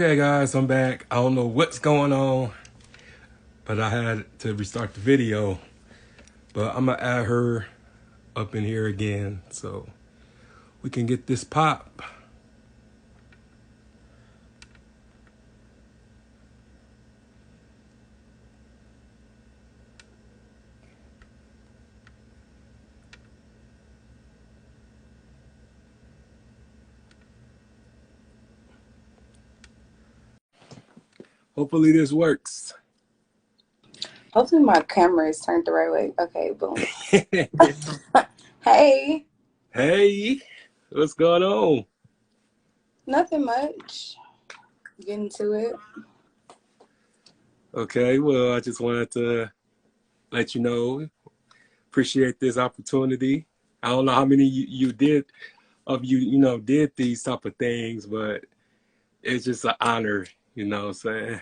Okay, guys, I'm back. I don't know what's going on, but I had to restart the video. But I'm gonna add her up in here again so we can get this pop. Hopefully this works. Hopefully my camera is turned the right way. Okay, boom. Hey, Hey, what's going on? nothing much. Getting to it. Okay, well, I just wanted to let you know, appreciate this opportunity. I don't know how many you did of did these type of things, but it's just an honor, you know what I'm saying?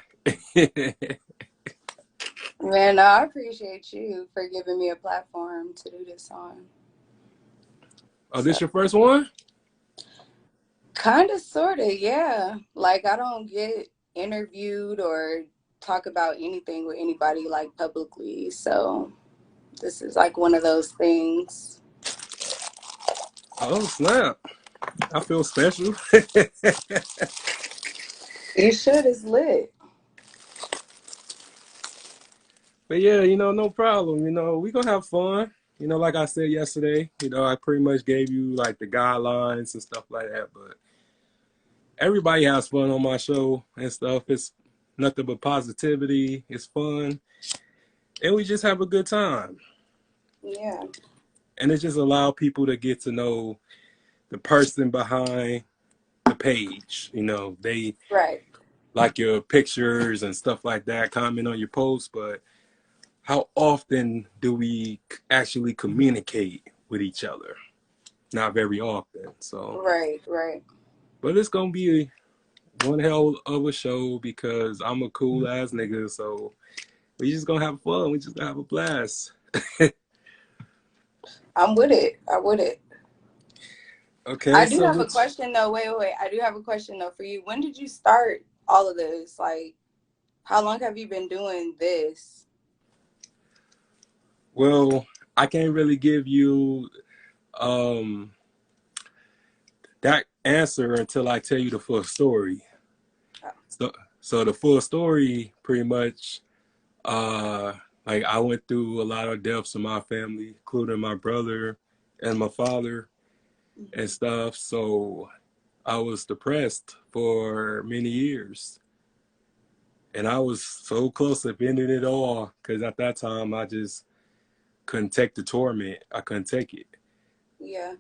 Man, no, I appreciate you for giving me a platform to do this on. Oh, So, this your first one? kind of, sort of, yeah. Like, I don't get interviewed or talk about anything with anybody, like, publicly. So, this is like one of those things. Oh, snap. I feel special. You should, it's lit. But yeah, no problem. We gonna have fun. Like I said yesterday, I pretty much gave you like the guidelines and stuff like that. But everybody has fun on my show and stuff. It's nothing but positivity. It's fun. And we just have a good time. Yeah. And it just allow people to get to know the person behind the page. They Right. like your pictures and stuff like that, comment on your posts, but how often do we actually communicate with each other? Not very often. So, Right, right. but it's gonna be one hell of a show because I'm a cool ass nigga. So we just gonna have fun. We just gonna have a blast. I'm with it. I'm with it. Okay, I do so have a which? question though. Wait. I do have a question though for you. When did you start all of this? Like, how long have you been doing this? Well, I can't really give you um that answer until I tell you the full story. Oh, So, so the full story pretty much Uh, like I went through a lot of deaths in my family, including my brother and my father and mhm. stuff. So I was depressed for many years. And I was so close to ending it all because at that time I just couldn't take the torment. I couldn't take it. Yeah,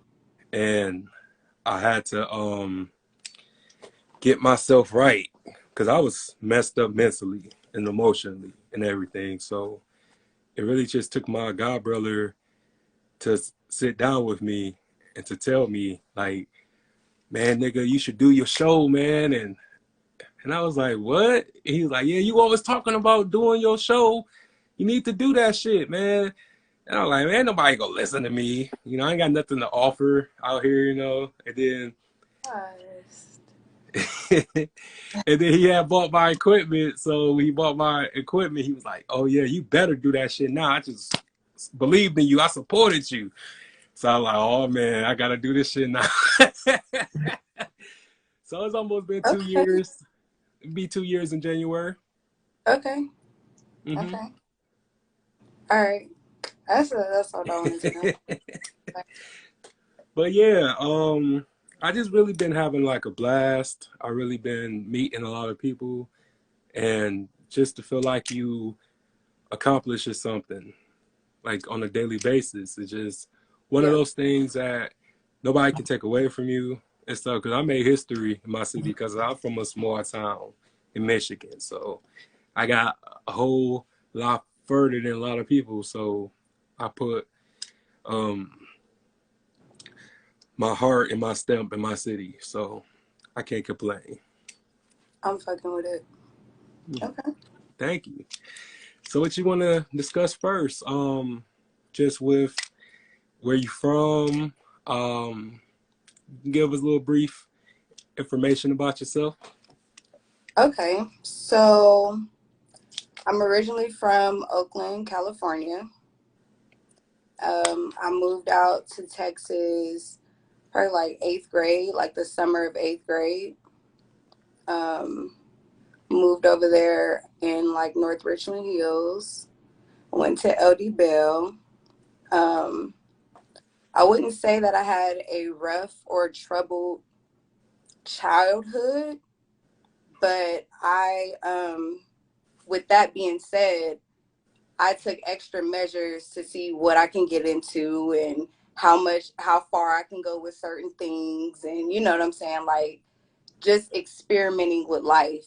And I had to get myself right because I was messed up mentally and emotionally and everything. So it really just took my god brother to sit down with me and to tell me like, man, nigga, you should do your show, man. And I was like, what? He was like, yeah, you always talking about doing your show. You need to do that shit, man. And I was like, man, nobody gonna listen to me. I ain't got nothing to offer out here. And then honest. and then he had bought my equipment. So he bought my equipment. He was like, oh yeah, you better do that shit now. I just believed in you. I supported you. So I'm like, oh man, I gotta do this shit now. So it's almost been two Okay, years. It'll be 2 years in January. okay, Hmm. okay. All right. That's what I wanted to know. But yeah, I just really been having like a blast. I really been meeting a lot of people, and just to feel like you accomplishes something like on a daily basis. It's just one of Yeah. those things that nobody can take away from you and stuff. Because I made history in my city because I'm from a small town in Michigan, so I got a whole lot further than a lot of people. So I put um, my heart and my stamp in my city, so I can't complain. I'm fucking with it. Okay. Thank you. So what you want to discuss first? Just with where you from. Give us a little brief information about yourself. Okay, so I'm originally from Oakland, California. I moved out to Texas probably like eighth grade, like the summer of eighth grade. Um, Moved over there in like North Richland Hills. Went to LD Bell. Um, I wouldn't say that I had a rough or troubled childhood, but with that being said, I took extra measures to see what I can get into and how far I can go with certain things. And you know what I'm saying? Like just experimenting with life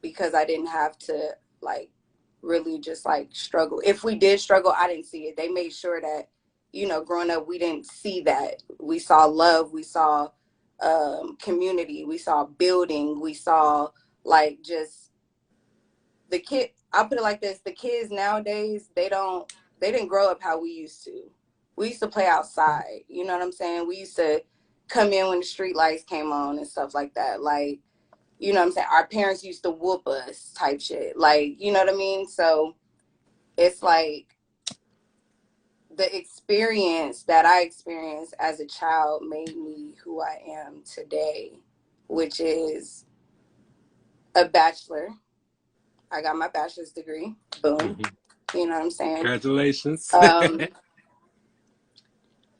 because I didn't have to like really just like struggle. If we did struggle, I didn't see it. They made sure that, growing up, we didn't see that. We saw love, we saw community, we saw building, we saw like just the kid. I'll put it like this: the kids nowadays, they didn't grow up how we used to. We used to play outside. You know what I'm saying? We used to come in when the street lights came on and stuff like that. Like, you know what I'm saying? Our parents used to whoop us type shit. Like, you know what I mean? So it's like the experience that I experienced as a child made me who I am today, which is a bachelor. I got my bachelor's degree. Boom. Mhm. You know what I'm saying? Congratulations. Um,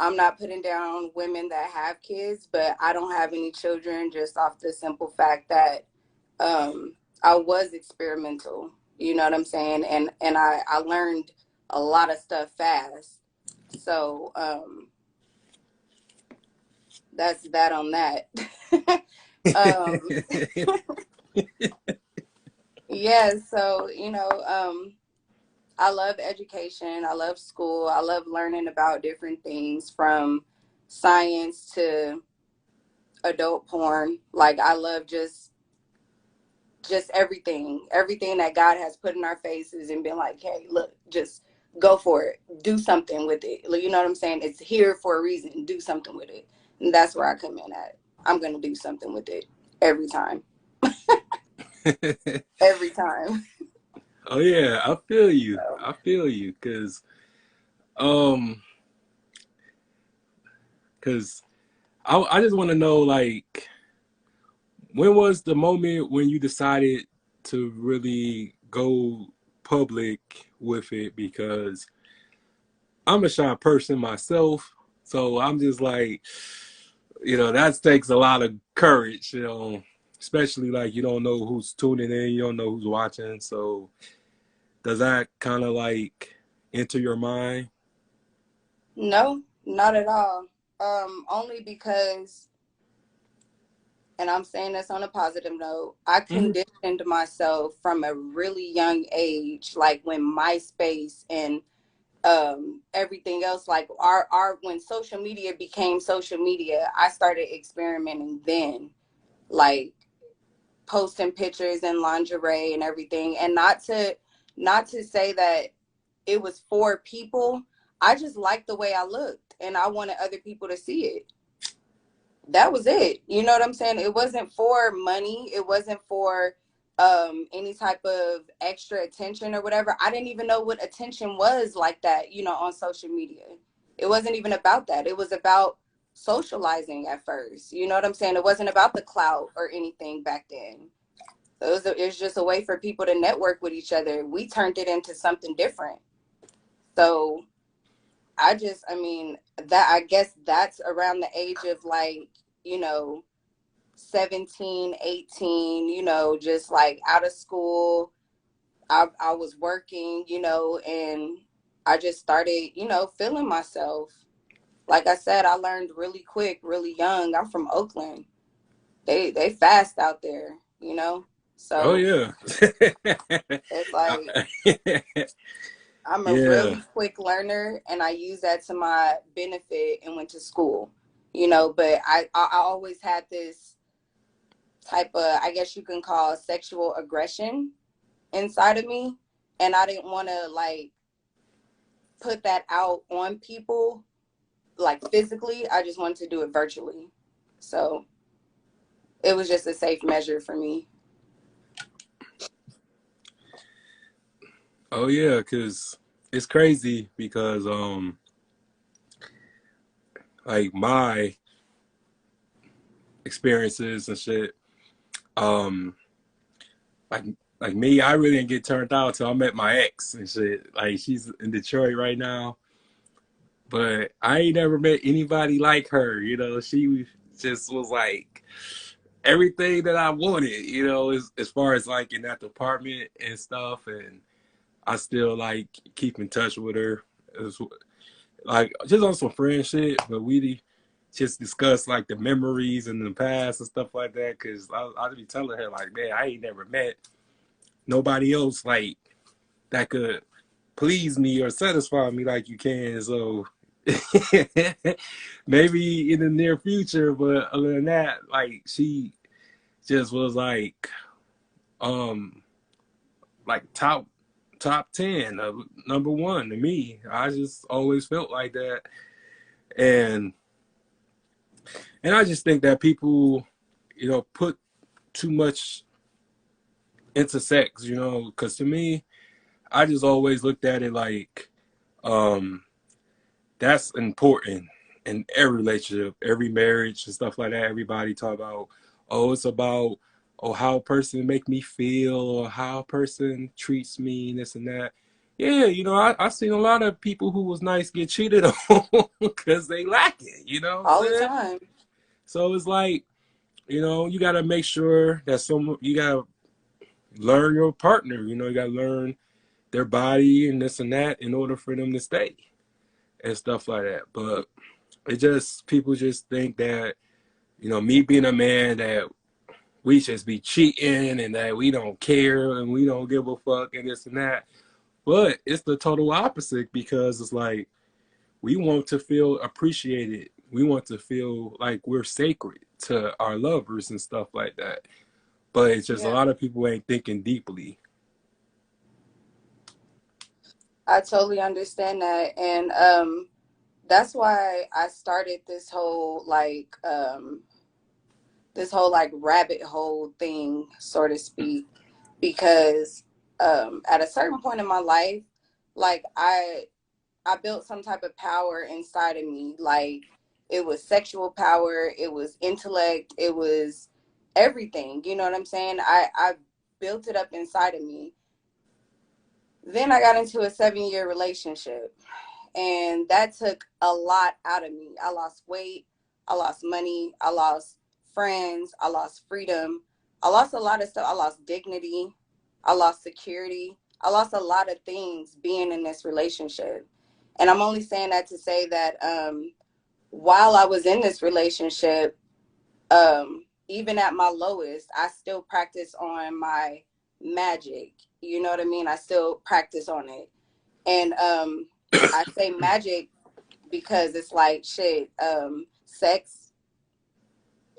I'm not putting down women that have kids, but I don't have any children just off the simple fact that I was experimental. You know what I'm saying? And I learned a lot of stuff fast. So that's that on that. um, yeah, so I love education. I love school. I love learning about different things from science to adult porn. Like I love just everything that God has put in our faces and been like, hey, look, just go for it, do something with it. You know what I'm saying? It's here for a reason. Do something with it, and that's where I come in at. I'm gonna do something with it every time, every time. Oh yeah, I feel you. So, I feel you, um, cause I just want to know like when was the moment when you decided to really go public with it? Because I'm a shy person myself, so I'm just like, that takes a lot of courage, especially like you don't know who's tuning in, you don't know who's watching. So does that kind of like enter your mind? no, not at all. Only because, and I'm saying this on a positive note, I Hmm. conditioned myself from a really young age, like when MySpace and everything else, like our when social media became social media, I started experimenting then, like posting pictures in lingerie and everything. And not to say that it was for people. I just liked the way I looked and I wanted other people to see it. That was it. You know what I'm saying? It wasn't for money. It wasn't for any type of extra attention or whatever. I didn't even know what attention was like that, on social media. It wasn't even about that. It was about socializing at first. You know what I'm saying? It wasn't about the clout or anything back then. So it was just a way for people to network with each other. We turned it into something different. So I mean, that I guess that's around the age of like, you know, 17, 18, just like out of school. I was working, and I just started, feeling myself. Like I said, I learned really quick, really young. I'm from Oakland. They fast out there, you know? Oh So yeah. it's like I'm a Yeah. really quick learner and I use that to my benefit and went to school, but I always had this type of, I guess you can call sexual aggression inside of me. And I didn't want to like put that out on people like physically. I just wanted to do it virtually. So it was just a safe measure for me. Oh yeah, cause it's crazy because like my experiences and shit, um like like me, I really didn't get turned out till I met my ex and shit. Like she's in Detroit right now, but I ain't never met anybody like her. You know, she just was like everything that I wanted. You know, as far as like in that department and stuff, and I still like keep in touch with her. It was like just on some friend shit, but we just discuss like the memories in the past and stuff like that. Cause I'd be telling her like, man, I ain't never met nobody else like that could please me or satisfy me like you can. So maybe in the near future, but other than that, like she just was um like top 10 of number one to me. I just always felt like that. And I just think that people, put too much into sex, because to me, I just always looked at it like um that's important in every relationship, every marriage and stuff like that. Everybody talk about, oh, it's about, oh, how a person make me feel or how a person treats me and this and that. Yeah, I've seen a lot of people who was nice get cheated on because they lack it, you know what I'm all the saying? time. So it's like, you got to make sure that you got to learn your partner, you got to learn their body and this and that in order for them to stay and stuff like that. But people just think that, me being a man, that we just be cheating and that we don't care and we don't give a fuck and this and that. But it's the total opposite because it's like we want to feel appreciated. We want to feel like we're sacred to our lovers and stuff like that. But it's just a Yeah, lot of people ain't thinking deeply. I totally understand that. And that's why I started this whole like rabbit hole thing, so to speak, because at a certain point in my life, like I built some type of power inside of me. Like it was sexual power, it was intellect, it was everything. You know what I'm saying? I built it up inside of me. Then I got into a 7 year relationship, and that took a lot out of me. I lost weight, I lost money, I lost friends, I lost freedom, I lost a lot of stuff. I lost dignity, I lost security, I lost a lot of things being in this relationship. And I'm only saying that to say that while I was in this relationship, even at my lowest, I still practice on my magic. You know what I mean? I still practice on it. And I say magic because it's like shit, sex,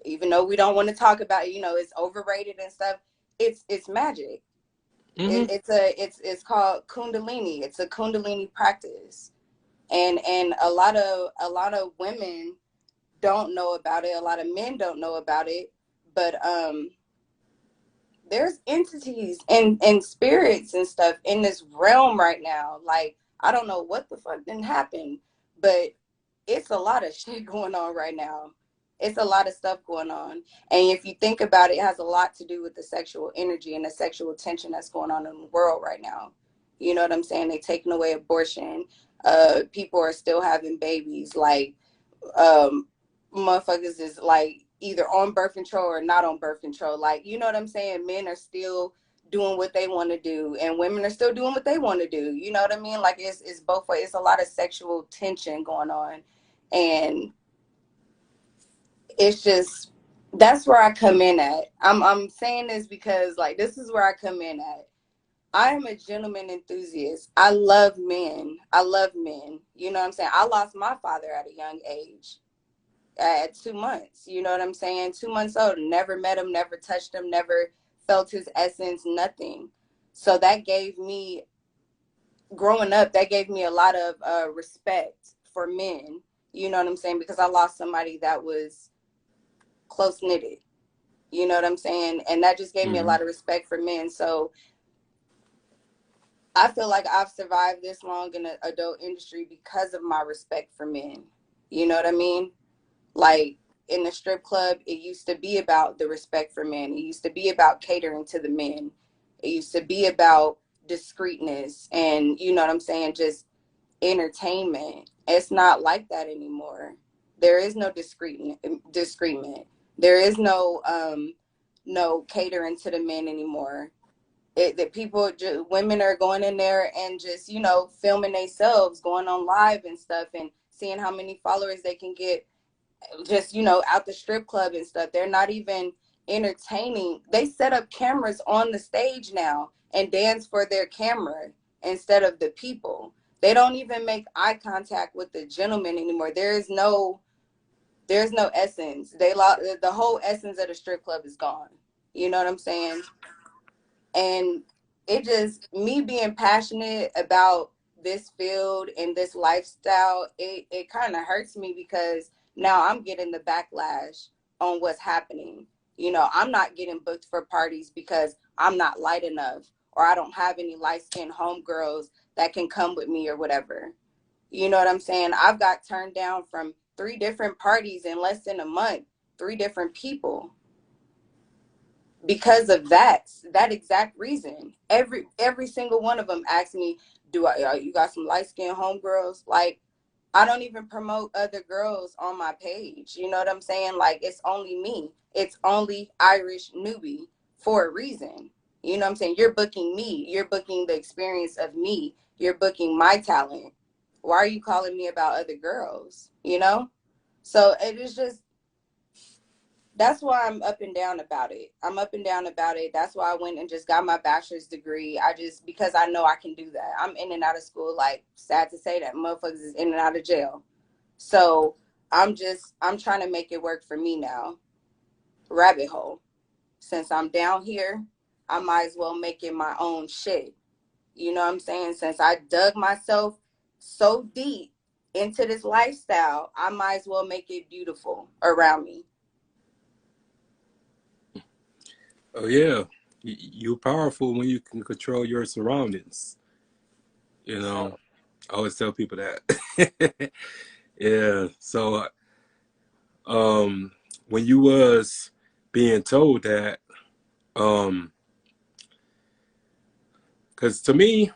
even though we don't want to talk about it, it's overrated and stuff. It's magic. Mm-hmm. It's called kundalini. It's a kundalini practice. And a lot of women don't know about it. A lot of men don't know about it. But there's entities and spirits and stuff in this realm right now. Like I don't know what the fuck didn't happen, but it's a lot of shit going on right now. It's a lot of stuff going on. And if you think about it, it has a lot to do with the sexual energy and the sexual tension that's going on in the world right now. You know what I'm saying? They taking away abortion. People are still having babies. Like um motherfuckers is like either on birth control or not on birth control. Like, you know what I'm saying? Men are still doing what they want to do and women are still doing what they want to do. You know what I mean? Like it's both ways. It's a lot of sexual tension going on. And it's just that's where I come in at. I'm saying this because like this is where I come in at. I am a gentleman enthusiast. I love men. I love men. You know what I'm saying? I lost my father at a young age at 2 months. You know what I'm saying? 2 months old. Never met him, never touched him, never felt his essence, nothing. So that gave me, growing up, that gave me a lot of respect for men. You know what I'm saying? Because I lost somebody that was close knitted. You know what I'm saying? And that just gave me a Mm-hmm. lot of respect for men. So I feel like I've survived this long in the adult industry because of my respect for men. You know what I mean? Like in the strip club, it used to be about the respect for men. It used to be about catering to the men. It used to be about discreetness and, you know what I'm saying, just entertainment. It's not like that anymore. There is no discreetment. There is no catering to the men anymore. That people women are going in there and just, you know, filming themselves, going on live and stuff, and seeing how many followers they can get, just, you know, out the strip club and stuff. They're not even entertaining. They set up cameras on the stage now and dance for their camera instead of the people. They don't even make eye contact with the gentleman anymore. There's no essence. The whole essence of the strip club is gone. You know what I'm saying? And it just, me being passionate about this field and this lifestyle, it kind of hurts me because now I'm getting the backlash on what's happening. You know, I'm not getting booked for parties because I'm not light enough, or I don't have any light-skinned homegirls that can come with me or whatever. You know what I'm saying? I've got turned down from 3 different parties in less than a month, 3 different people, because of that exact reason. Every single one of them asked me, "Do you got some light skinned homegirls?" Like, I don't even promote other girls on my page. You know what I'm saying? Like, it's only me. It's only Irish Nubi for a reason. You know what I'm saying? You're booking me. You're booking the experience of me. You're booking my talent. Why are you calling me about other girls? You know? So it is just, that's why I'm up and down about it. I'm up and down about it. That's why I went and just got my bachelor's degree. Because I know I can do that. I'm in and out of school. Like, sad to say that motherfuckers is in and out of jail. So I'm trying to make it work for me now. Rabbit hole. Since I'm down here, I might as well make it my own shit. You know what I'm saying? Since I dug myself so deep into this lifestyle, I might as well make it beautiful around me. Oh yeah, you're powerful when you can control your surroundings. You know, So I always tell people that. Yeah. So, um, when you was being told that, um, because to me,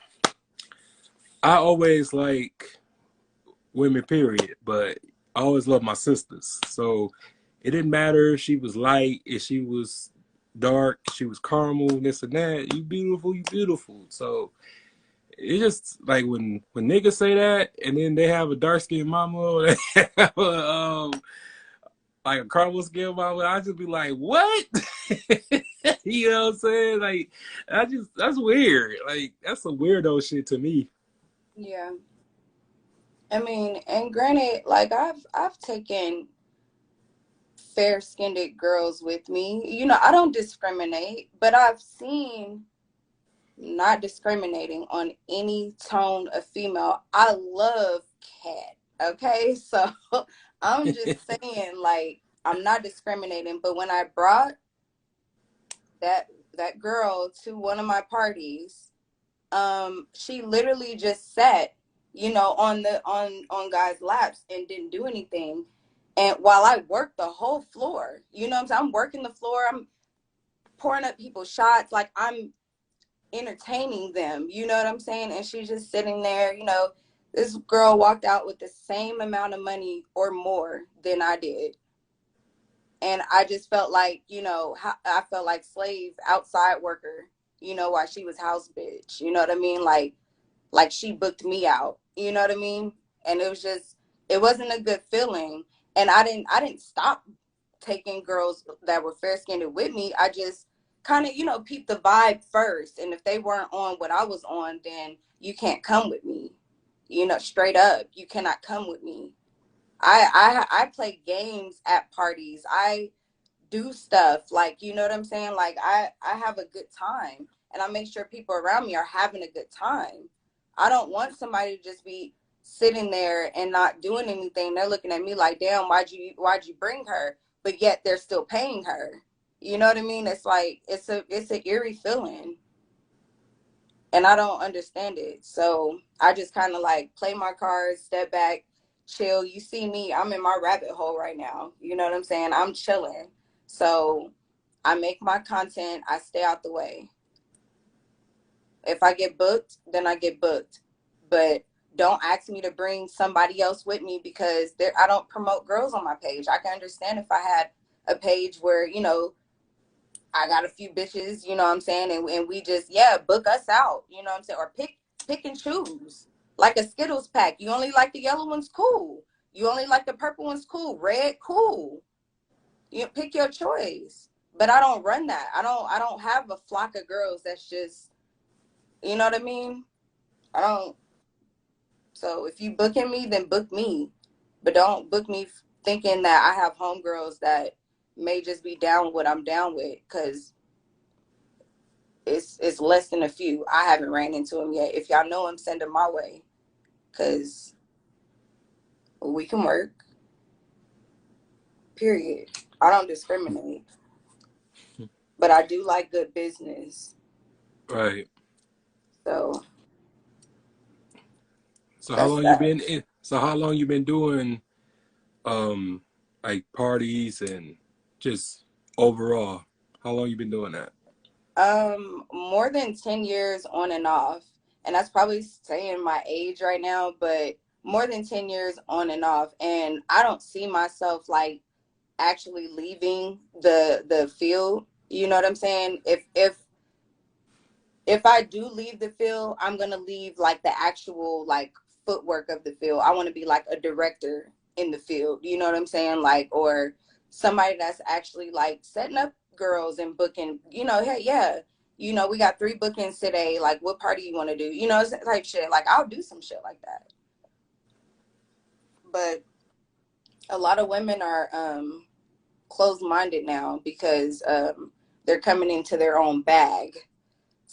I always like women, period, but I always loved my sisters. So it didn't matter if she was light, if she was dark, she was caramel, this and that. You beautiful, you beautiful. So it's just like when niggas say that, and then they have a dark skinned mama, or they have like a caramel skin mama, I just be like, what? You know what I'm saying? Like, that's weird. Like, that's some weirdo shit to me. yeah. I mean, and granted, like I've taken fair skinned girls with me. You know, I don't discriminate, but I've seen not discriminating on any tone of female. I love cat. Okay, so I'm just saying, like, I'm not discriminating, but when I brought that that girl to one of my parties, she literally just sat, you know, on guys' laps and didn't do anything. And while I worked the whole floor, you know what I'm saying? I'm working the floor, I'm pouring up people's shots, like I'm entertaining them, you know what I'm saying? And she's just sitting there, you know. This girl walked out with the same amount of money or more than I did. And I just felt like, you know, I felt like slave outside worker, you know, while she was house bitch, you know what I mean? Like she booked me out, you know what I mean? And it was just, it wasn't a good feeling. And I didn't stop taking girls that were fair skinned with me. I just kind of, you know, peeped the vibe first. And if they weren't on what I was on, then you can't come with me. You know, straight up, you cannot come with me. I play games at parties. I do stuff, like, you know what I'm saying? Like, I have a good time, and I make sure people around me are having a good time. I don't want somebody to just be sitting there and not doing anything. They're looking at me like, damn, why'd you bring her? But yet they're still paying her. You know what I mean? It's like, it's an eerie feeling. and I don't understand it. So I just kind of like play my cards, step back, chill. You see me, I'm in my rabbit hole right now. You know what I'm saying? I'm chilling. So I make my content, I stay out the way. If I get booked, then I get booked. But don't ask me to bring somebody else with me because I don't promote girls on my page. I can understand if I had a page where, you know, I got a few bitches, you know what I'm saying, and we just, yeah, book us out, you know what I'm saying, or pick and choose. Like a Skittles pack. You only like the yellow ones, cool. You only like the purple ones, cool. Red, cool. You pick your choice. But I don't run that. I don't have a flock of girls that's just, you know what I mean? I don't. So if you booking me, then book me. But don't book me thinking that I have homegirls that may just be down with what I'm down with, because it's less than a few. I haven't ran into them yet. If y'all know them, send them my way, because we can work. Period. I don't discriminate, but I do like good business. Right. So So how that's long you that. been in? So how long you been doing um like parties and just overall? How long you been doing that? More than 10 years on and off, and that's probably saying my age right now, but more than 10 years on and off, and I don't see myself like actually leaving the field. You know what I'm saying? If I do leave the field, I'm gonna leave like the actual like footwork of the field. I want to be like a director in the field. You know what I'm saying? Like, or somebody that's actually like setting up girls and booking. You know, hey, yeah, you know, we got 3 bookings today. Like, what party you want to do? You know, it's type shit. Like, I'll do some shit like that. But a lot of women are closed minded now because they're coming into their own bag.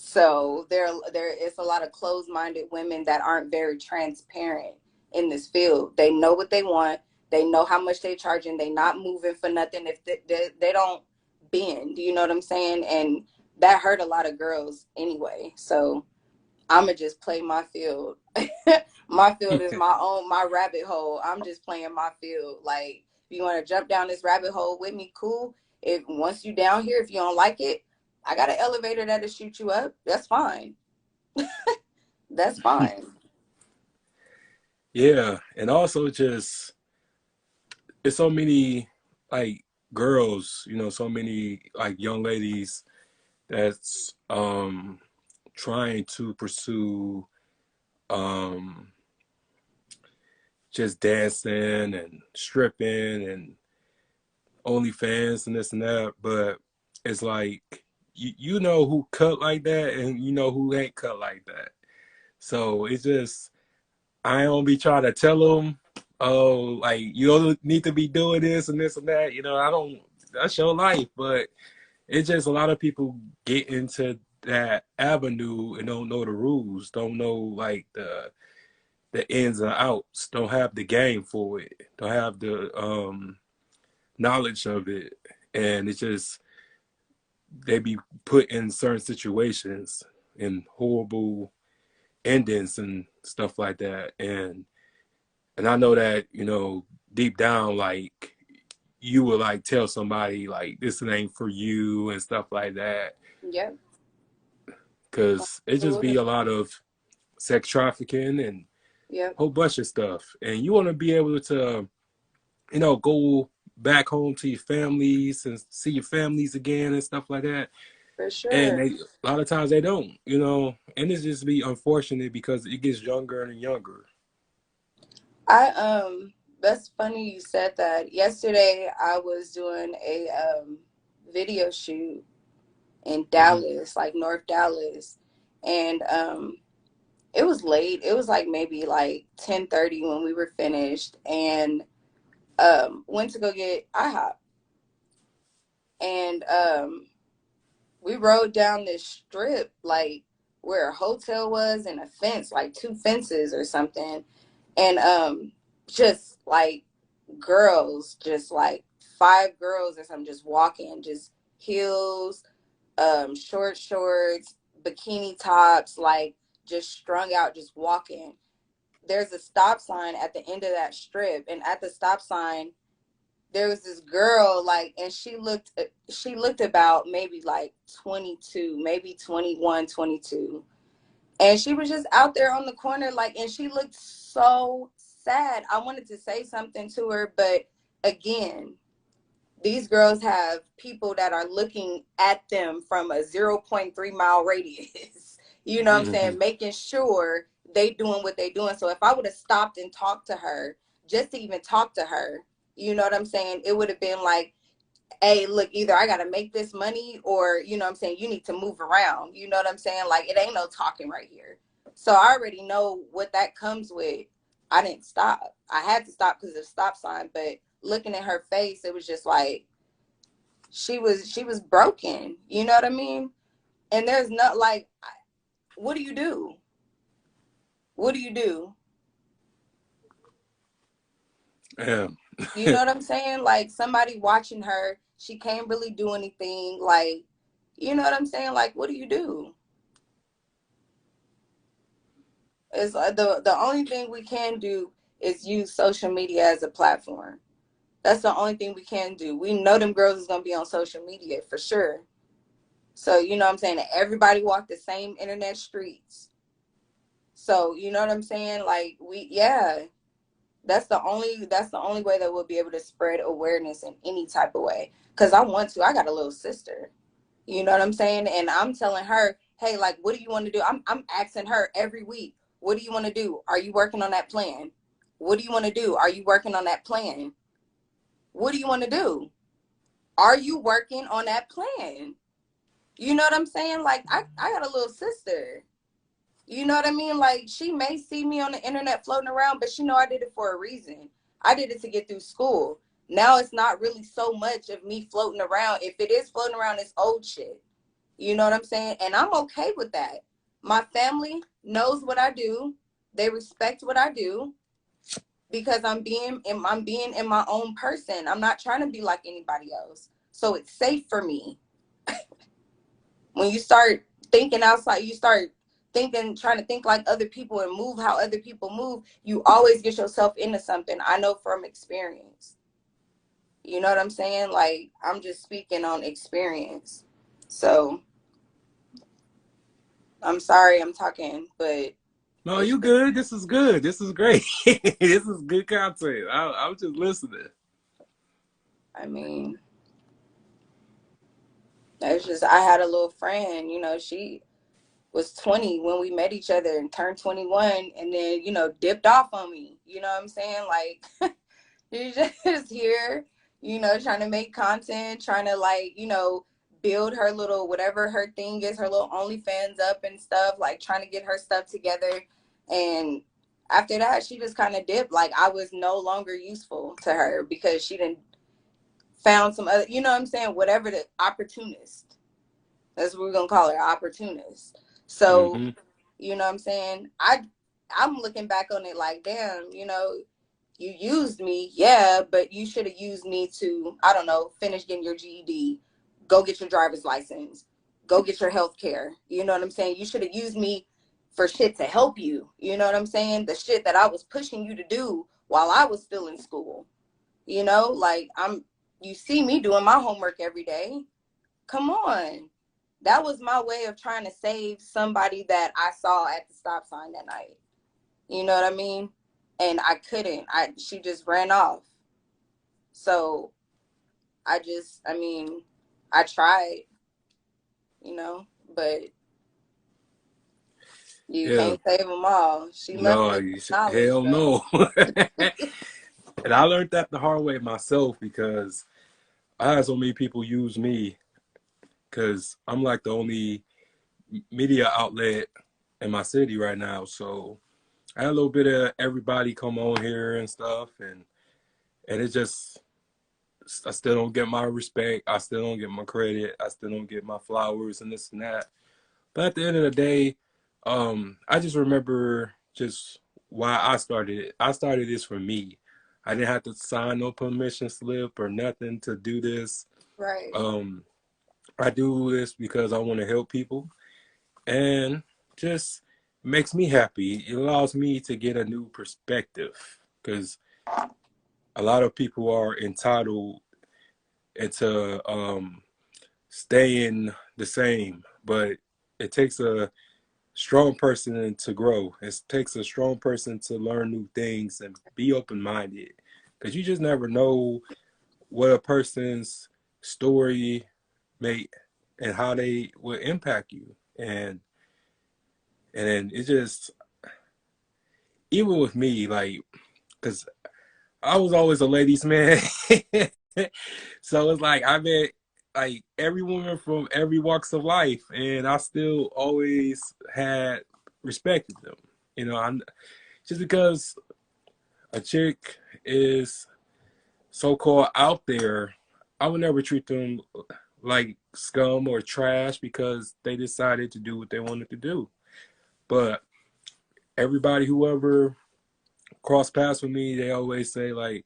So there is a lot of closed-minded women that aren't very transparent in this field. They know what they want. They know how much they're charging. They not moving for nothing if they don't bend. You know what I'm saying? And that hurt a lot of girls anyway. So I'ma just play my field. My field is my rabbit hole. I'm just playing my field. Like, if you want to jump down this rabbit hole with me, cool. If once you down here, if you don't like it, I got an elevator that'll shoot you up. That's fine. That's fine. Yeah, and also just it's so many like girls, so many like young ladies that's trying to pursue um just dancing and stripping and OnlyFans and this and that, but it's like you know who cut like that and you know who ain't cut like that. So it's just I don't be trying to tell them, oh, like you don't need to be doing this and this and that. I don't. That's your life, but it's just a lot of people get into that avenue and don't know the rules, don't know like the ins and outs, don't have the game for it, don't have the knowledge of it, and it's just they be put in certain situations in horrible endings and stuff like that, and I know that deep down, like you would like tell somebody like this ain't for you and stuff like that, Yep. because it just be Absolutely. a lot of sex trafficking and Yep. a whole bunch of stuff, and you want to be able to go back home to your families and see your families again and stuff like that. For And sure. a lot of times they don't, and it's just be unfortunate because it gets younger and younger. I That's funny you said that. Yesterday I was doing a video shoot in Hmm. Dallas, like North Dallas, and it was late. It was like maybe like 10:30 when we were finished, and went to go get IHOP, and we rode down this strip like where a hotel was and a fence, like 2 fences or something, and just like girls, just like 5 girls or something, just walking, just heels, short shorts, bikini tops, like just strung out, just walking. There's a stop sign at the end of that strip, and at the stop sign there was this girl, like, and she looked about maybe like 22, maybe 21, 22, and she was just out there on the corner, like, and she looked so sad. I wanted to say something to her, but again, these girls have people that are looking at them from a zero point 0.3 mile radius. You know what I'm Mm-hmm. saying? Making sure they doing what they doing. So if I would have stopped and talked to her, just to even talk to her, you know what I'm saying? It would have been like, hey, look, either I got to make this money, or, you know what I'm saying, you need to move around. You know what I'm saying? Like, it ain't no talking right here. So I already know what that comes with. I didn't stop. I had to stop because of the stop sign, but looking at her face, it was just like, she was broken. You know what I mean? And there's not like, what do you do? What do you do? Yeah. You know what I'm saying? Like, somebody watching her, she can't really do anything. Like, you know what I'm saying? Like, what do you do? It's the only thing we can do is use social media as a platform. That's the only thing we can do. We know them girls is gonna be on social media for sure. So you know what I'm saying? Everybody walk the same internet streets. So you know what I'm saying? Like, yeah, that's the only way that we'll be able to spread awareness in any type of way. Cause I want to. I got a little sister. You know what I'm saying? And I'm telling her, hey, like, what do you want to do? I'm asking her every week, what do you want to do? Are you working on that plan? What do you want to do? Are you working on that plan? What do you want to do? Are you working on that plan? You know what I'm saying? Like, I got a little sister. You know what I mean? Like, she may see me on the internet floating around, but she know I did it for a reason. I did it to get through school. Now it's not really so much of me floating around. If it is floating around, it's old shit. You know what I'm saying? And I'm okay with that. My family knows what I do. They respect what I do because I'm being in my own person. I'm not trying to be like anybody else. So it's safe for me. When you start thinking outside, you start thinking, trying to think like other people and move how other people move, you always get yourself into something. I know from experience. You know what I'm saying? Like, I'm just speaking on experience. So I'm sorry I'm talking, but No, it's you just, good. This is good. This is great. This is good content. I was just listening. I mean, it's just, I had a little friend, she was 20 when we met each other and turned 21, and then, dipped off on me. You know what I'm saying? Like, she's just here, trying to make content, trying to, like, build her little, whatever her thing is, her little OnlyFans up and stuff, like trying to get her stuff together. And after that, she just kind of dipped. Like, I was no longer useful to her because she didn't found some other, you know what I'm saying? Whatever, the opportunist. That's what we're gonna call her, opportunist. So, Mm-hmm. you know what I'm saying? I'm looking back on it like, damn, you used me, yeah, but you should have used me to, I don't know, finish getting your GED, go get your driver's license, go get your health care. You know what I'm saying? You should have used me for shit to help you. You know what I'm saying? The shit that I was pushing you to do while I was still in school. Like, you see me doing my homework every day. Come on. That was my way of trying to save somebody that I saw at the stop sign that night. You know what I mean? And I couldn't. She just ran off. So I tried, but you Yeah. can't save them all. She left No, me some knowledge hell though. no. And I learned that the hard way myself because I had so many people use me because I'm like the only media outlet in my city right now. So I had a little bit of everybody come on here and stuff, and it just I still don't get my respect. I still don't get my credit. I still don't get my flowers and this and that. But at the end of the day, I just remember just why I started it. I started this for me. I didn't have to sign no permission slip or nothing to do this. Right. Um, I do this because I want to help people, and just makes me happy. It allows me to get a new perspective because a lot of people are entitled into staying the same, but it takes a strong person to grow. It takes a strong person to learn new things and be open minded because you just never know what a person's story may and how they will impact you. And then it just, even with me, like, because I was always a ladies' man. So it's like I met like every woman from every walks of life, and I still always had respected them. You know, I'm just because a chick is so-called out there, I would never treat them like scum or trash because they decided to do what they wanted to do. But everybody, whoever cross paths with me, they always say like,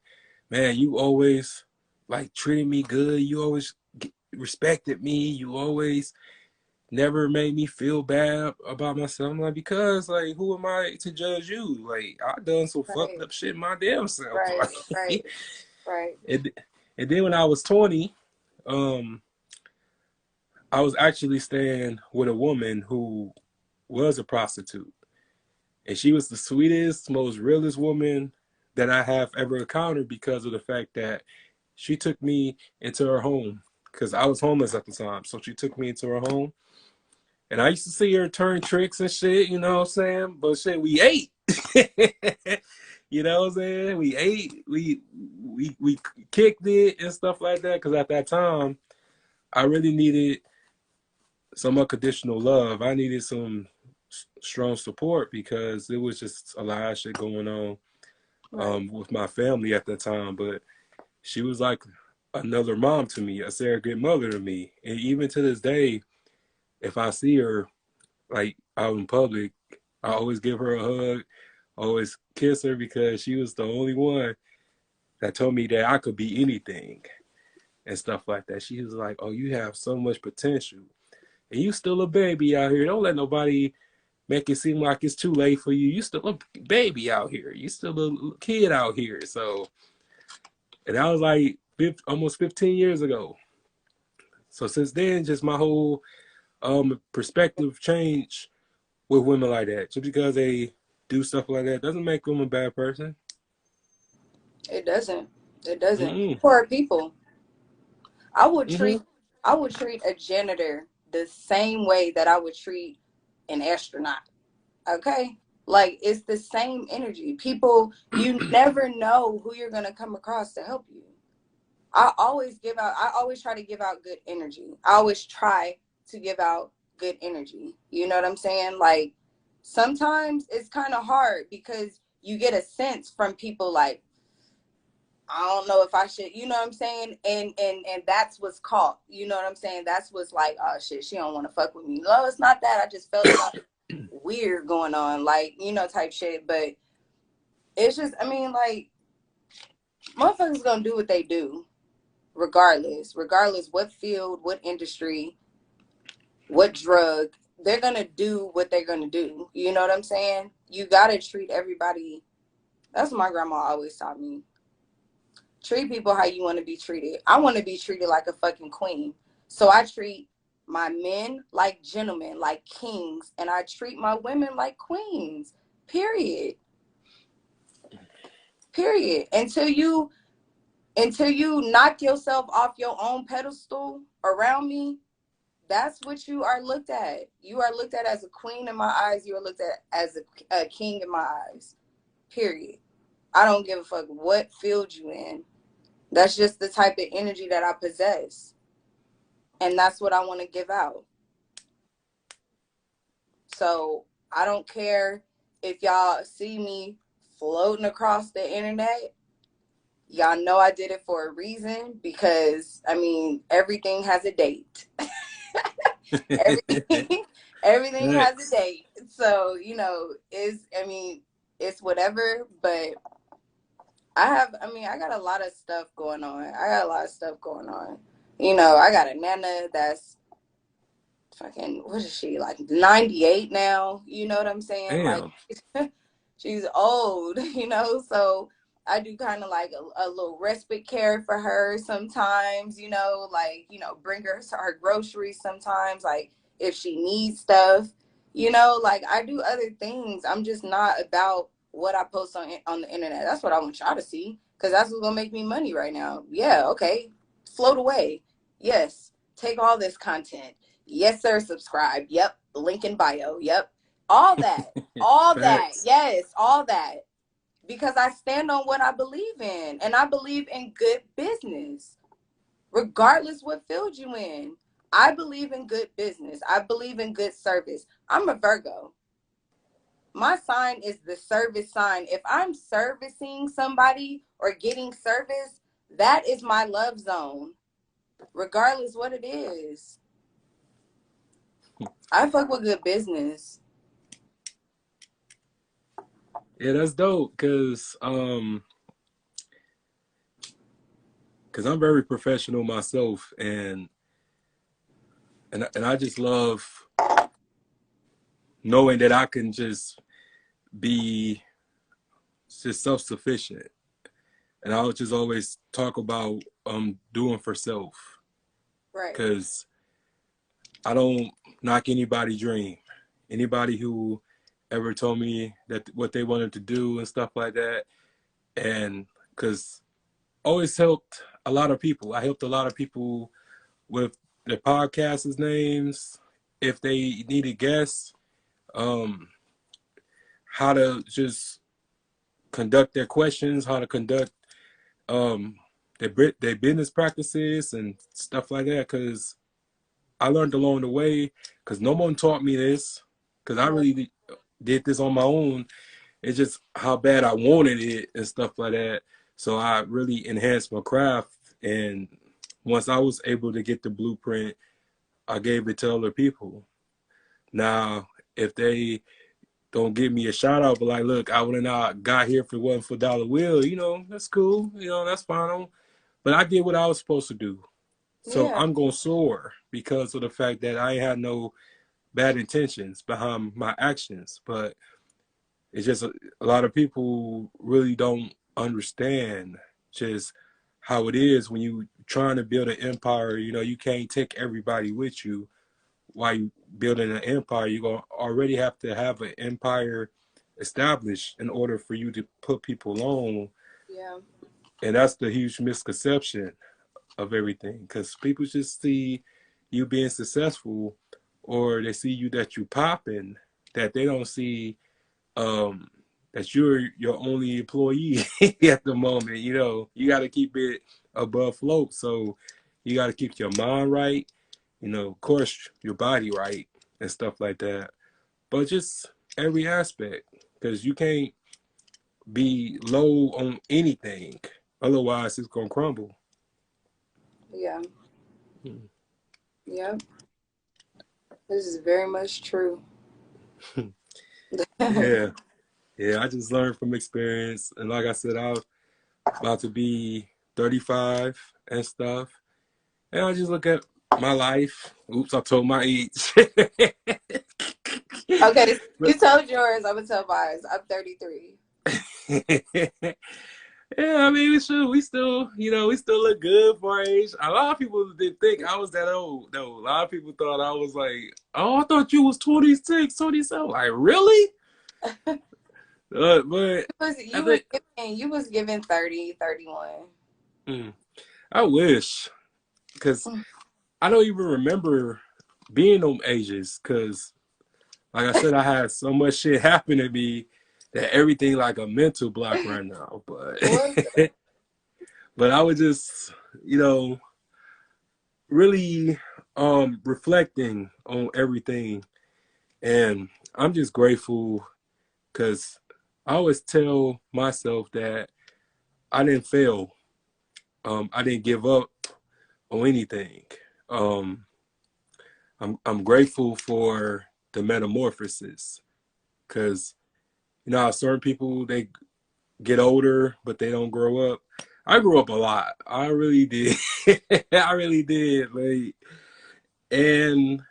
"Man, you always like treated me good. You always respected me. You always never made me feel bad about myself." I'm like, because like, who am I to judge you? Like, I done some fucked Right, up shit my damn self. right, right, Like, right, and, and then when I was 20, um, I was actually staying with a woman who was a prostitute. And she was the sweetest, most realest woman that I have ever encountered because of the fact that she took me into her home because I was homeless at the time. So she took me into her home. And I used to see her turn tricks and shit, you know what I'm saying? But shit, we ate. You know what I'm saying? We ate, we kicked it and stuff like that. Because at that time, I really needed some unconditional love. I needed some strong support because there was just a lot of shit going on right, with my family at that time. But she was like another mom to me, a surrogate mother to me. And even to this day, if I see her like out in public, I always give her a hug, always kiss her because she was the only one that told me that I could be anything and stuff like that. She was like, "Oh, you have so much potential. And you still a baby out here. Don't let nobody make it seem like it's too late for you. You still a baby out here. You still a kid out here." So, and that was like almost 15 years ago. So since then, just my whole perspective changed with women like that. Just because they do stuff like that doesn't make them a bad person. it doesn't. It doesn't. Mm-mm. People are people. I would Mm-hmm. treat I would treat a janitor the same way that I would treat an astronaut. Okay? Like it's the same energy. People, you never know who you're gonna come across to help you. I always try to give out good energy. I always try to give out good energy. You know what I'm saying? Like sometimes it's kind of hard because you get a sense from people like, I don't know if I should, you know what I'm saying? And that's what's caught. You know what I'm saying? That's what's like, oh shit, she don't want to fuck with me. No, it's not that. I just felt something weird going on, like, you know, type shit. But it's just, I mean, like, motherfuckers gonna do what they do, regardless what field, what industry, what drug, they're gonna do what they're gonna do. You know what I'm saying? You gotta treat everybody. That's what my grandma always taught me. Treat people how you want to be treated. I want to be treated like a fucking queen. So I treat my men like gentlemen, like kings, and I treat my women like queens. Period. Period. Until you knock yourself off your own pedestal around me, that's what you are looked at. You are looked at as a queen in my eyes. You are looked at as a king in my eyes. Period. I don't give a fuck what field you in. That's just the type of energy that I possess. And that's what I want to give out. So I don't care if y'all see me floating across the internet. Y'all know I did it for a reason because I mean everything has a date. everything everything has a Thanks. date. So, you know, it's whatever, but I got a lot of stuff going on. I got a lot of stuff going on. You know, I got a nana that's fucking, what is she, like 98 now? You know what I'm saying? Like, Damn. she's old, you know? So I do kind of like a little respite care for her sometimes, you know, like, you know, bring her groceries sometimes, like if she needs stuff, you know, like I do other things. I'm just not about what I post on the internet. That's what I want y'all to see, because that's what's gonna make me money right now. Yeah, okay. Float away. Yes. Take all this content. Yes, sir. Subscribe. Yep. Link in bio. Yep. All that. All that. Facts. Yes, all that. Because I stand on what I believe in. And I believe in good business, regardless what field you in. I believe in good business. I believe in good service. I'm a Virgo. My sign is the service sign. If I'm servicing somebody or getting service, that is my love zone, regardless what it is. I fuck with good business. Yeah, that's dope. Cause I'm very professional myself, and I just love knowing that I can just be just self sufficient. And I would just always talk about doing for self, Right. because I don't knock anybody's dream. Anybody who ever told me that what they wanted to do and stuff like that, and because always helped a lot of people. I helped a lot of people with their podcasts' names, if they needed guests, um, how to just conduct their questions, how to conduct um, their business practices and stuff like that. Because I learned along the way, because no one taught me this, because I really did this on my own. It's just how bad I wanted it and stuff like that. So I really enhanced my craft. And once I was able to get the blueprint, I gave it to other people. Now, if they don't give me a shout out, but like, look, I would have not got here if it wasn't for Dollar Will, that's cool. That's fine. But I did what I was supposed to do. So Yeah. I'm going to soar because of the fact that I had no bad intentions behind my actions. But it's just a lot of people really don't understand just how it is when you trying to build an empire. You can't take everybody with you while you building an empire. You're going to already have to have an empire established in order for you to put people on. Yeah. And that's the huge misconception of everything, because people just see you being successful, or they see you that you popping, that they don't see um that you're your only employee at the moment. You got to keep it above float. So you got to keep your mind right, of course your body right and stuff like that, but just every aspect, because you can't be low on anything, otherwise it's gonna crumble. Yeah. Hmm. Yeah. This is very much true. Yeah, yeah, I just learned from experience, and like I said, I'm about to be 35 and stuff, and I just look at my life. Oops, I told my age. Okay, But you told yours. I'm gonna tell mine. I'm 33. yeah, I mean, we still look good for our age. A lot of people didn't think I was that old. No, a lot of people thought I was like, oh, I thought you was 26, 27. Like, really? But I You was think, giving 30, 31. mm, I wish, because I don't even remember being on ages, because like I said, I had so much shit happen to me that everything like a mental block right now. But What? but I was just, you know, really reflecting on everything, and I'm just grateful, because I always tell myself that I didn't fail. I didn't give up on anything. Um, I'm grateful for the metamorphosis, because certain people, they get older but they don't grow up. I grew up a lot. I really did. I really did. Like, and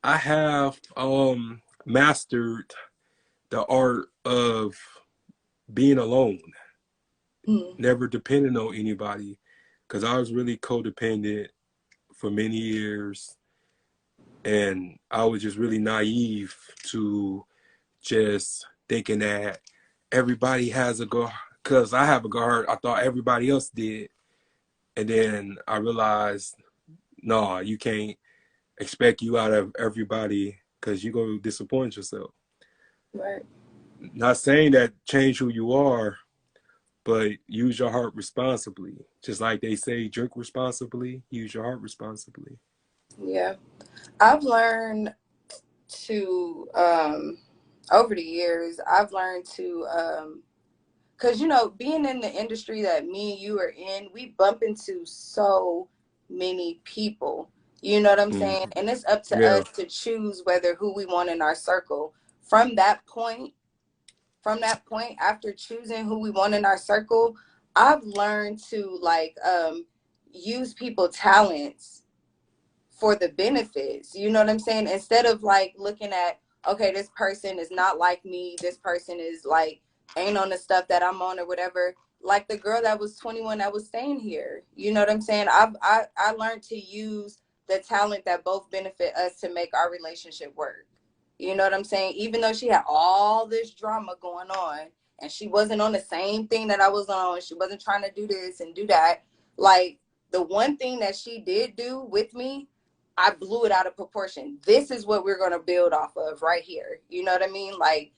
I have mastered the art of being alone, Mm, never depending on anybody, because I was really codependent for many years, and I was just really naive to just thinking that everybody has a guard. Because I have a guard, I thought everybody else did, and then I realized, no, you can't expect you out of everybody because you're going to disappoint yourself. right. Not saying that change who you are, but use your heart responsibly. Just like they say, drink responsibly, use your heart responsibly. Yeah. I've learned to over the years, I've learned to because being in the industry that me and you are in, we bump into so many people. You know what I'm saying? Mm-hmm. And it's up to Yeah. us to choose whether who we want in our circle. From that point, after choosing who we want in our circle, I've learned to like use people talents for the benefits. You know what I'm saying? Instead of like looking at, okay, this person is not like me, this person is like ain't on the stuff that I'm on or whatever. Like the girl that was 21 that was staying here. You know what I'm saying? I learned to use the talent that both benefit us to make our relationship work. You know what I'm saying? Even though she had all this drama going on and she wasn't on the same thing that I was on, she wasn't trying to do this and do that. Like the one thing that she did do with me, I blew it out of proportion. This is what we're going to build off of right here. You know what I mean? Like,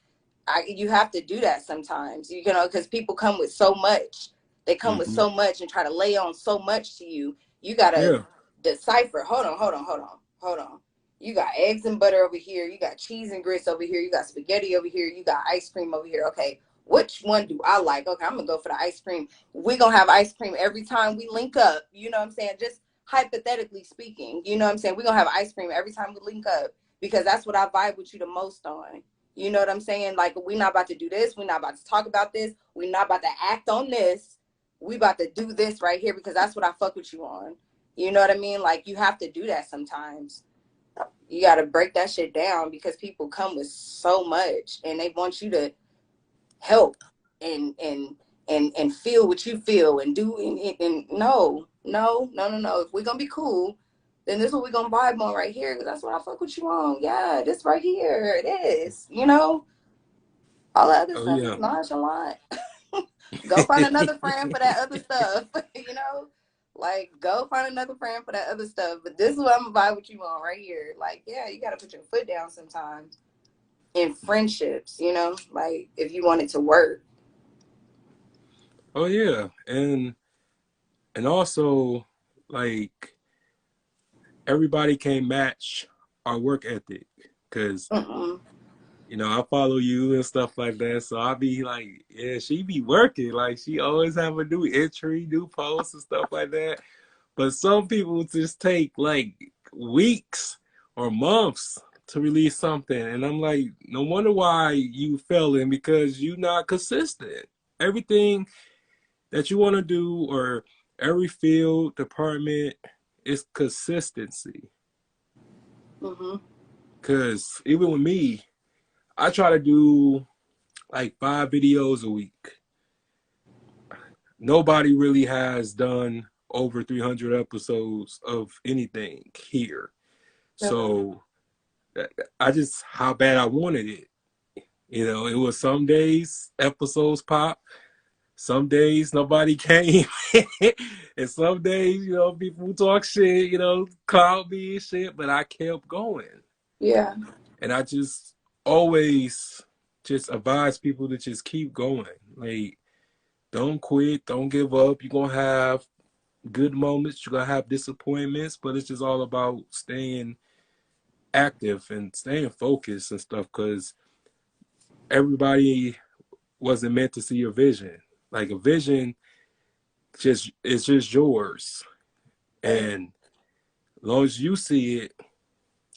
you have to do that sometimes, because people come with so much. They come with Mm-hmm. so much and try to lay on so much to you. You got to Yeah. decipher. Hold on. You got eggs and butter over here. You got cheese and grits over here. You got spaghetti over here. You got ice cream over here. Okay, which one do I like? Okay, I'm going to go for the ice cream. We're going to have ice cream every time we link up. You know what I'm saying? Just hypothetically speaking, you know what I'm saying? We're going to have ice cream every time we link up because that's what I vibe with you the most on. You know what I'm saying? Like, we're not about to do this. We're not about to talk about this. We're not about to act on this. We about to do this right here because that's what I fuck with you on. You know what I mean? Like, you have to do that sometimes. You got to break that shit down because people come with so much and they want you to help and feel what you feel and do and no. If we're gonna be cool, then this is what we're gonna vibe on right here because that's what I fuck with you on. Yeah, this right here, it is. All that other Oh stuff is yeah. nonchalant. Go find another friend for that other stuff. Like go find another friend for that other stuff. But this is what I'm gonna vibe with you on right here. Like, yeah, you gotta put your foot down sometimes in friendships. Like if you want it to work. Oh yeah. And also, like, everybody can't match our work ethic because Mm-mm. I follow you and stuff like that. So I be like, yeah, she be working. Like she always have a new entry, new posts and stuff like that. But some people just take like weeks or months to release something. And I'm like, no wonder why you failing because you not consistent. Everything that you want to do or every field department is consistency. Mm-hmm. Cause even with me, I try to do like 5 videos a week. Nobody really has done over 300 episodes of anything here. Okay. So I just how bad I wanted it. It was some days episodes pop, some days nobody came, and some days people talk shit, cloud me and shit. But I kept going, Yeah. and I just always just advise people to just keep going. Like, don't quit, don't give up. You're gonna have good moments, you're gonna have disappointments, but it's just all about staying active and staying focused and stuff. Because everybody wasn't meant to see your vision. Like a vision, just it's just yours, Right. and as long as you see it,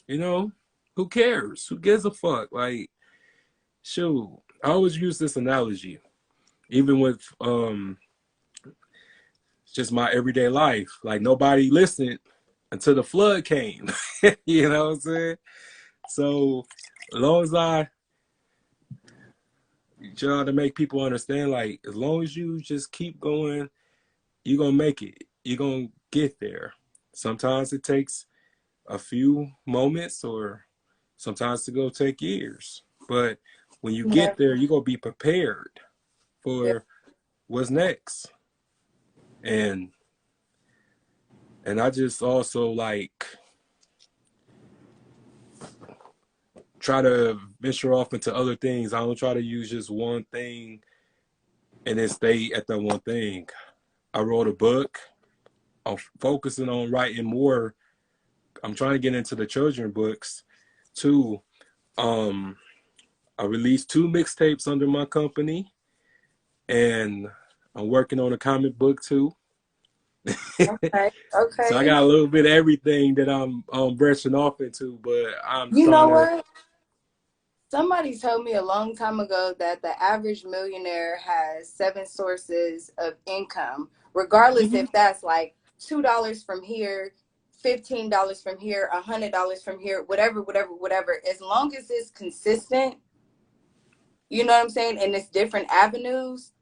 you know, who cares? Who gives a fuck? Like, shoot, I always use this analogy, even with just my everyday life. Like nobody listened until the flood came. You know what I'm saying? So as long as I try to make people understand, like, as long as you just keep going, you're gonna make it. You're gonna get there. Sometimes it takes a few moments, or sometimes it's gonna take years. But when you Yeah. get there, you're gonna be prepared Yeah. for what's next. And I just also like try to venture off into other things. I don't try to use just one thing and then stay at that one thing. I wrote a book. I'm focusing on writing more. I'm trying to get into the children books too. Um, I released 2 mixtapes under my company, and I'm working on a comic book too. Okay. So I Okay. got a little bit of everything that I'm branching off into, but I'm You trying know to. what? Somebody told me a long time ago that the average millionaire has 7 sources of income, regardless Mhm. if that's like $2 from here, $15 from here, $100 from here, whatever, whatever, whatever. As long as it's consistent, you know what I'm saying, and it's different avenues,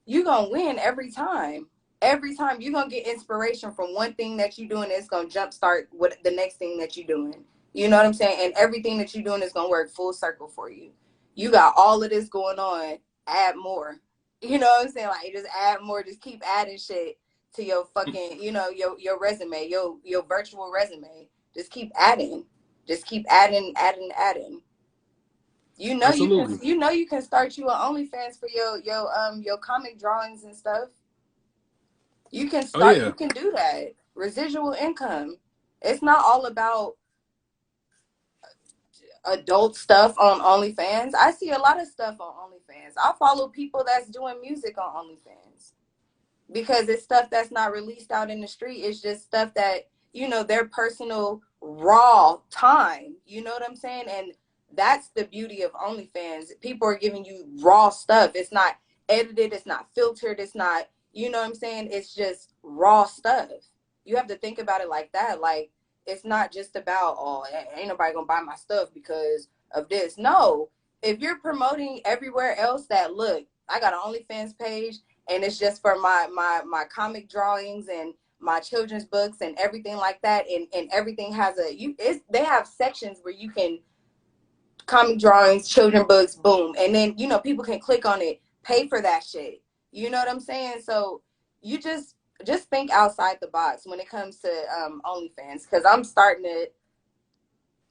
you're gonna win every time. Every time you're gonna get inspiration from one thing that you're doing, it's gonna jumpstart what the next thing that you're doing. You know what I'm saying? And everything that you're doing is gonna work full circle for you. You got all of this going on, add more. You know what I'm saying? Like just add more, just keep adding shit to your fucking, your resume, your virtual resume. Just keep adding. Just keep adding, adding, adding. Absolutely. You can start you an OnlyFans for your comic drawings and stuff. Oh yeah. You can do that. Residual income. It's not all about adult stuff on OnlyFans. I see a lot of stuff on OnlyFans. I follow people that's doing music on OnlyFans because it's stuff that's not released out in the street. It's just stuff that, their personal raw time. You know what I'm saying? And that's the beauty of OnlyFans. People are giving you raw stuff. It's not edited, it's not filtered, it's not, you know what I'm saying? It's just raw stuff. You have to think about it like that. Like, it's not just about, oh, ain't nobody gonna buy my stuff because of this. No, if you're promoting everywhere else that, look, I got an OnlyFans page and it's just for my comic drawings and my children's books and everything like that, and everything has they have sections where you can comic drawings, children books, boom, and then people can click on it, pay for that shit. You know what I'm saying? So you just think outside the box when it comes to OnlyFans, because I'm starting to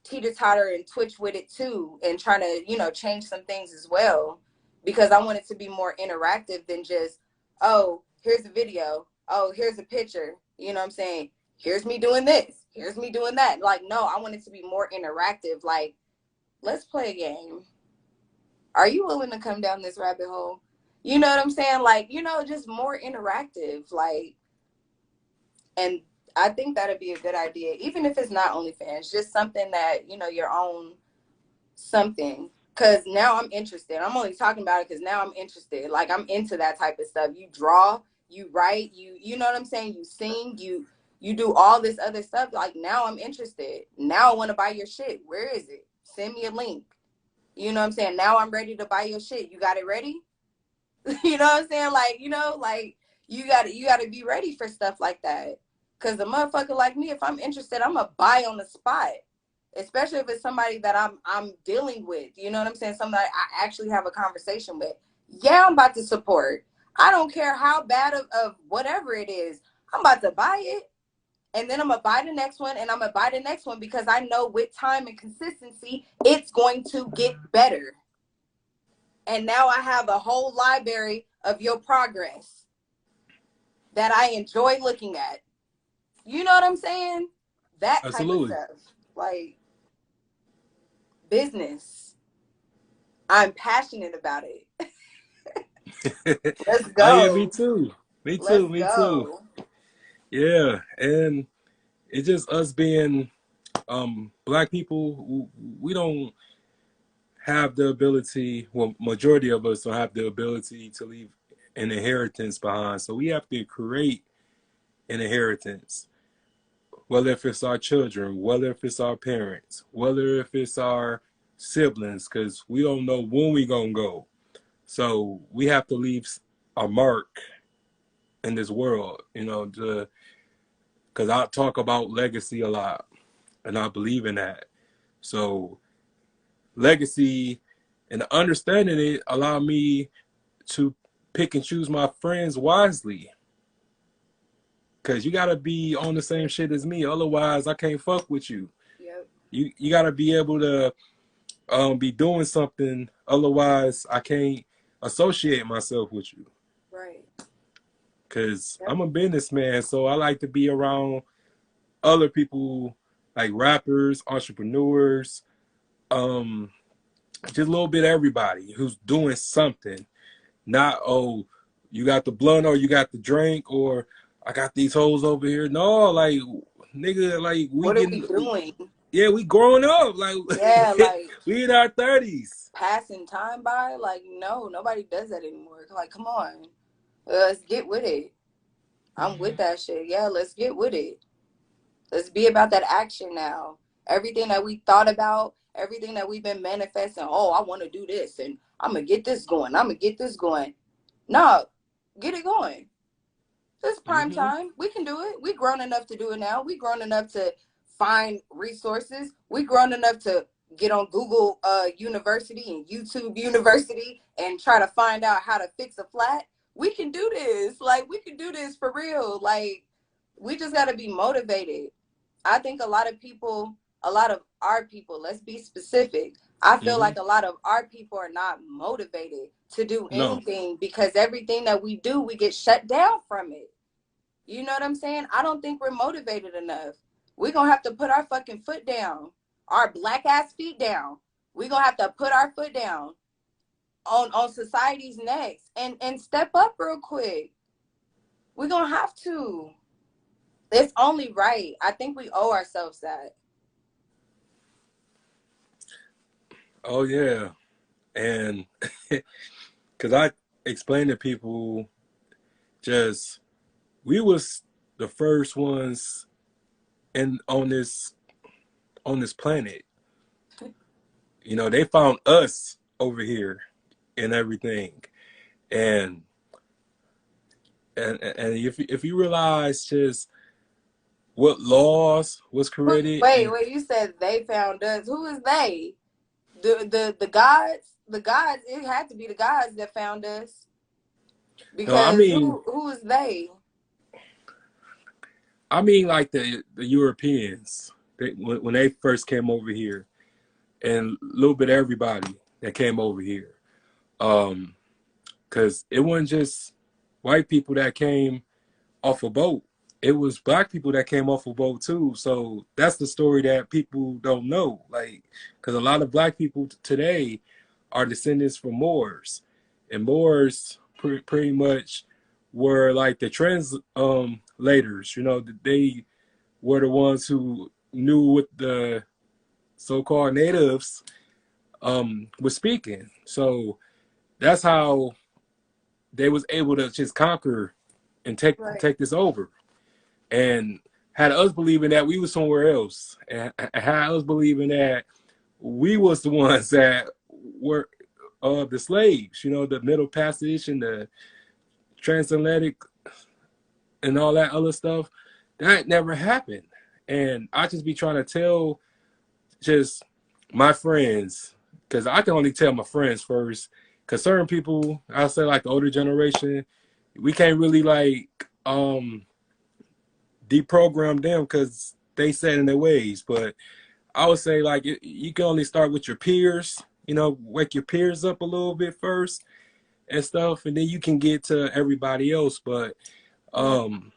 teeter totter and twitch with it too, and trying to change some things as well, because I want it to be more interactive than just, oh, here's a video, oh, here's a picture, you know what I'm saying, here's me doing this, here's me doing that. Like, no, I want it to be more interactive. Like, let's play a game. Are you willing to come down this rabbit hole? You know what I'm saying? Like, just more interactive. Like, and I think that'd be a good idea, even if it's not OnlyFans, just something that, your own something. Cause now I'm interested. I'm only talking about it because now I'm interested. Like, I'm into that type of stuff. You draw, you write, you know what I'm saying? You sing, you do all this other stuff. Like, now I'm interested. Now I want to buy your shit. Where is it? Send me a link. You know what I'm saying? Now I'm ready to buy your shit. You got it ready? You know what I'm saying? Like, like you gotta be ready for stuff like that. Cause a motherfucker like me, if I'm interested, I'm gonna buy on the spot. Especially if it's somebody that I'm dealing with. You know what I'm saying? Somebody I actually have a conversation with. Yeah, I'm about to support. I don't care how bad of whatever it is. I'm about to buy it. And then I'm gonna buy the next one, and I'm gonna buy the next one, because I know with time and consistency, it's going to get better. And now I have a whole library of your progress that I enjoy looking at. You know what I'm saying? That type of Absolutely. stuff. Like, business. I'm passionate about it. Let's Oh yeah, me go. too. Me Let's too. Me too. go. Yeah, and it's just us being black people. We don't have the ability. Well, majority of us don't have the ability to leave an inheritance behind. So we have to create an inheritance whether if it's our children, whether if it's our parents, whether if it's our siblings, because we don't know when we gonna go. So we have to leave a mark in this world, because I talk about legacy a lot, and I believe in that. So legacy and understanding it allow me to pick and choose my friends wisely. Cause you gotta be on the same shit as me, otherwise I can't fuck with you. Yep. You gotta be able to be doing something, otherwise I can't associate myself with you. Right. Cause Yep. I'm a businessman, so I like to be around other people like rappers, entrepreneurs, just a little bit of everybody who's doing something. Not, oh, you got the blunt or you got the drink or I got these hoes over here. No, like, nigga, like we What are we getting, doing? yeah, we growing up. Like Yeah, like we in our 30s. passing time by. Like, no, nobody does that anymore. Like, come on, let's get with it. I'm with that shit. Yeah, let's get with it. Let's be about that action now. Everything that we thought about, everything that we've been manifesting. Oh, I want to do this, and I'm gonna get this going. I'm gonna get this going. No, get it going. This prime Mm-hmm. time. We can do it. We grown enough to do it now. We grown enough to find resources. We grown enough to get on Google University and YouTube University and try to find out how to fix a flat. We can do this. Like, we can do this for real. Like, we just got to be motivated. I think a lot of our people, let's be specific. I feel Mm-hmm. like a lot of our people are not motivated to do No. anything because everything that we do, we get shut down from it. You know what I'm saying? I don't think we're motivated enough. We're going to have to put our fucking foot down, our black ass feet down. We're going to have to put our foot down on society's necks and step up real quick. We're going to have to. It's only right. I think we owe ourselves that. Oh yeah, and because I explain to people, just we was the first ones in on this planet. They found us over here and everything, and and if you realize just what laws was created Wait, and wait, you said they found us. Who is they? The gods? The gods, it had to be the gods that found us. no, I Because mean who is they? I mean like the Europeans when they first came over here, and a little bit of everybody that came over here, because it wasn't just white people that came off a boat. It was black people that came off a boat too. So that's the story that people don't know. Like, because a lot of black people today are descendants from Moors, and Moors pretty much were like the translators. They were the ones who knew what the so-called natives were speaking. So that's how they was able to just conquer and Right. take this over, and had us believing that we was somewhere else, and had us believing that we was the ones that were the slaves, the Middle Passage and the transatlantic and all that other stuff. That never happened. And I just be trying to tell just my friends, because I can only tell my friends first, because certain people, I'll say like the older generation, we can't really like deprogram them because they set in their ways. But I would say like you can only start with your peers, wake your peers up a little bit first and stuff, and then you can get to everybody else. Right. Um,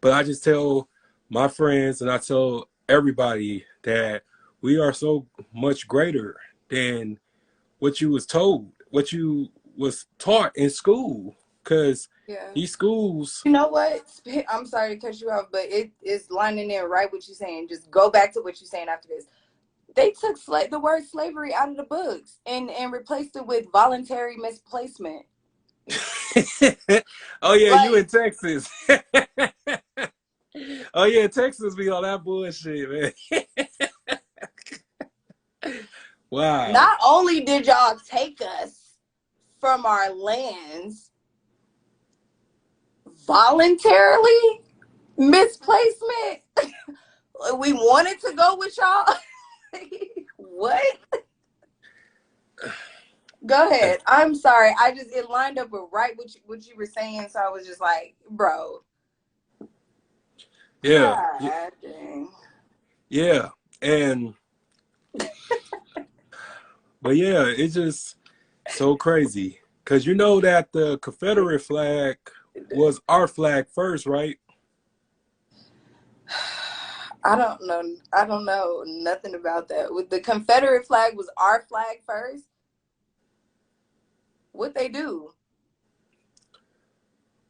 but I just tell my friends and I tell everybody that we are so much greater than what you was told, what you was taught in school, because Yeah. these schools. You know what? I'm sorry to cut you off, but it is lining in right what you're saying. Just go back to what you're saying after this. They took the word slavery out of the books and replaced it with voluntary misplacement. Oh yeah, you Like, in Texas. Oh yeah, Texas be on that bullshit, man. Wow. Not only did y'all take us from our lands voluntarily, misplacement, we wanted to go with y'all. What? Go ahead. I'm sorry. It lined up with right what you were saying, so I was just like, bro. Yeah. God dang. Yeah. And but yeah, it's just so crazy. Cause you know that the Confederate flag was our flag first, right? I don't know. I don't know nothing about that. With the Confederate flag was our flag first. What they do?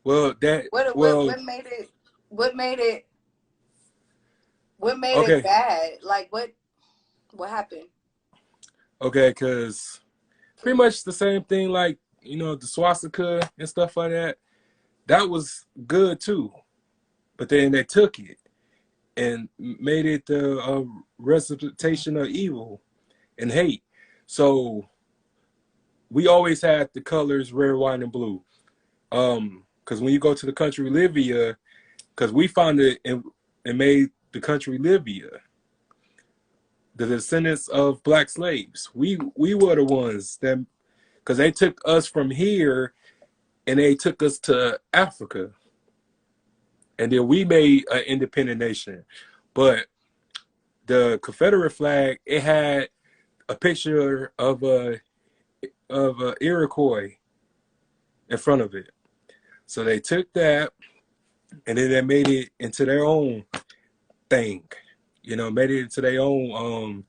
Well, that What what well, what made it? What made it? What made it okay, bad? Like what happened? okay, because pretty much the same thing, like the swastika and stuff like that. That was good too, but then they took it and made it the representation of evil and hate. So we always had the colors red, white, and blue. Because when you go to the country Libya, because we found it and made the country Libya, the descendants of black slaves. We were the ones that, because they took us from here and they took us to Africa, and then we made an independent nation. But the Confederate flag, it had a picture of a Iroquois in front of it. So they took that and then they made it into their own thing. Made it into their own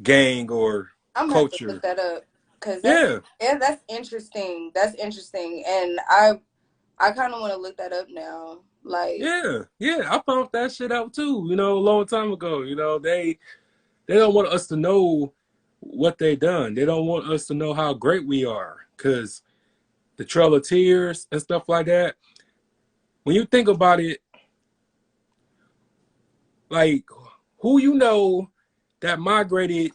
gang or I'm gonna have to look culture. that up because Yeah, that's interesting. That's interesting, and I kind of want to look that up now. Like, yeah, yeah. I found that shit out too. A long time ago. They don't want us to know what they done. They don't want us to know how great we are, because the Trail of Tears and stuff like that. When you think about it, like who that migrated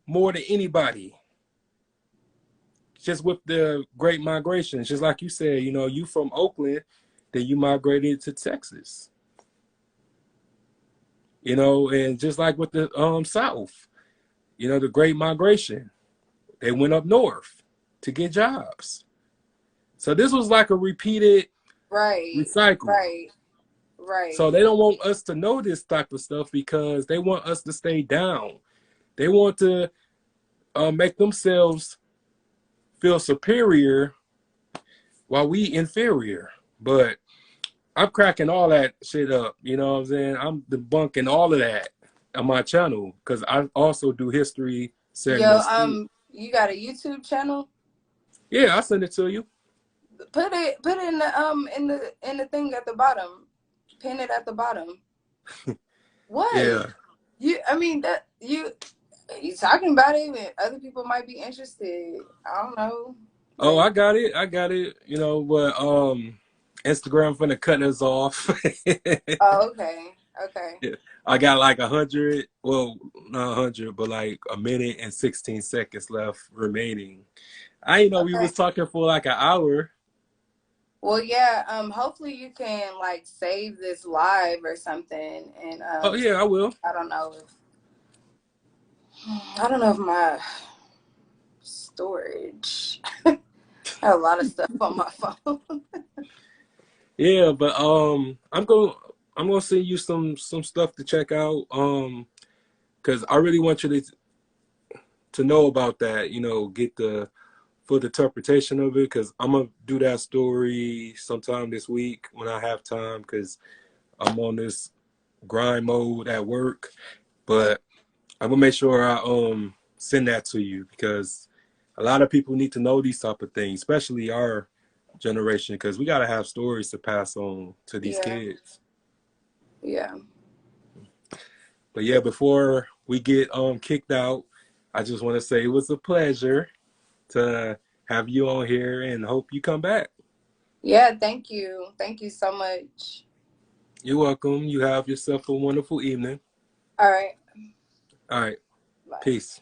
more than anybody, just with the Great Migration. Just like you said, you from Oakland, then you migrated to Texas. And just like with the South, the Great Migration, they went up north to get jobs. So this was like a repeated right, recycle. right, So right. they don't want us to know this type of stuff because they want us to stay down. They want to make themselves feel superior while we inferior. But I'm cracking all that shit up. You know what I'm saying? I'm debunking all of that on my channel because I also do history Yo, segments too. you got a YouTube channel? Yeah, I'll send it to you. Put it in the thing at the bottom. Pin it at the bottom. What? Yeah. I mean that you talking about it, and other people might be interested. I don't know. Oh, Like, I got it. I got it. But Instagram finna cut us off. oh, okay, okay, Yeah. I got like 100, well, not 100, but like a minute and 16 seconds left remaining. I didn't know we okay. was talking for like an hour. Well, yeah. Hopefully you can like save this live or something, and Oh yeah, I will. I don't know if I don't know if my storage. I have a lot of stuff on my phone. Yeah, but I'm gonna send you some stuff to check out. Because I really want you to know about that. Get the full interpretation of it. Because I'm gonna do that story sometime this week when I have time. Because I'm on this grind mode at work. But I'm gonna make sure I send that to you because a lot of people need to know these type of things, especially our generation, because we gotta have stories to pass on to these Yeah, kids. yeah, But yeah, before we get kicked out, I just want to say it was a pleasure to have you on here and hope you come back. yeah. Thank you so much. You're welcome. You have yourself a wonderful evening. All right. All right. Bye. Peace.